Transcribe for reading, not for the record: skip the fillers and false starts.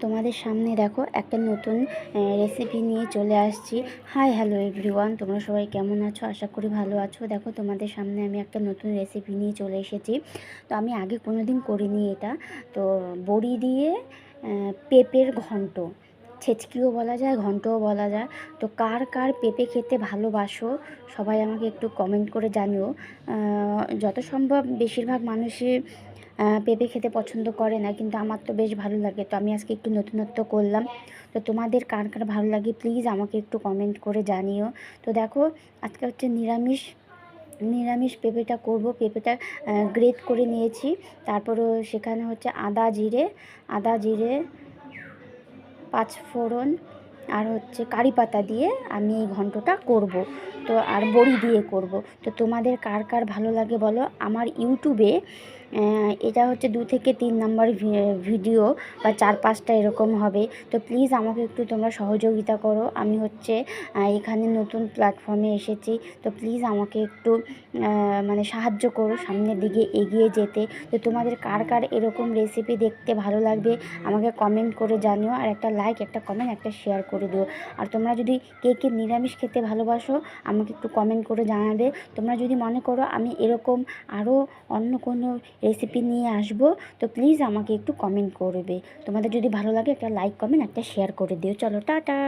তোমাদের সামনে দেখো একটা নতুন রেসিপি নিয়ে চলে আসছি। হাই হ্যালো এভরিওয়ান, তোমরা সবাই কেমন আছো? আশা করি ভালো আছো। দেখো তোমাদের সামনে আমি একটা নতুন রেসিপি নিয়ে চলে এসেছি। তো আমি আগে কোনো দিন করিনি এটা। তো বড়ি দিয়ে পেঁপের ঘন্ট, ছেচকিও বলা যায়, ঘন্টও বলা যায়। তো কার কার পেঁপে খেতে ভালোবাসো সবাই আমাকে একটু কমেন্ট করে জানিও। যত সম্ভব বেশিরভাগ মানুষই পেঁপে খেতে পছন্দ করে না, কিন্তু আমার তো বেশ ভালো লাগে। তো আমি আজকে একটু নতুনত্ব করলাম। তো তোমাদের কার কার ভালো লাগে প্লিজ আমাকে একটু কমেন্ট করে জানিও। তো দেখো, আজকে হচ্ছে নিরামিষ নিরামিষ পেঁপেটা করব। পেঁপেটা গ্রেট করে নিয়েছি। তারপরও সেখানে হচ্ছে আদা জিরে পাঁচফোড়ন আর হচ্ছে কারি পাতা দিয়ে আমি এই ঘন্টটা করব। তো আর বড়ি দিয়ে করব। তো তোমাদের কার কার ভালো লাগে বলো। আমার ইউটিউবে এটা হচ্ছে 2 থেকে 3 নাম্বার ভিডিও বা 4-5টা এরকম হবে। তো প্লিজ আমাকে একটু তোমরা সহযোগিতা করো। আমি হচ্ছে এখানে নতুন প্ল্যাটফর্মে এসেছি। তো প্লিজ আমাকে একটু মানে সাহায্য করো সামনের দিকে এগিয়ে যেতে। তো তোমাদের কার কার এরকম রেসিপি দেখতে ভালো লাগবে আমাকে কমেন্ট করে জানিও। আর একটা লাইক, একটা কমেন্ট, একটা শেয়ার করে দিও। আর তোমরা যদি কে কে নিরামিষ খেতে ভালোবাসো আমাকে একটু কমেন্ট করে জানাবে। তোমরা যদি মনে করো আমি এরকম আরও অন্য কোনো রেসিপি নিয়ে আসবো, তো প্লিজ আমাকে একটু কমেন্ট করবে। তোমাদের যদি ভালো লাগে একটা লাইক, কমেন্ট, একটা শেয়ার করে দিও। চলো টাটা।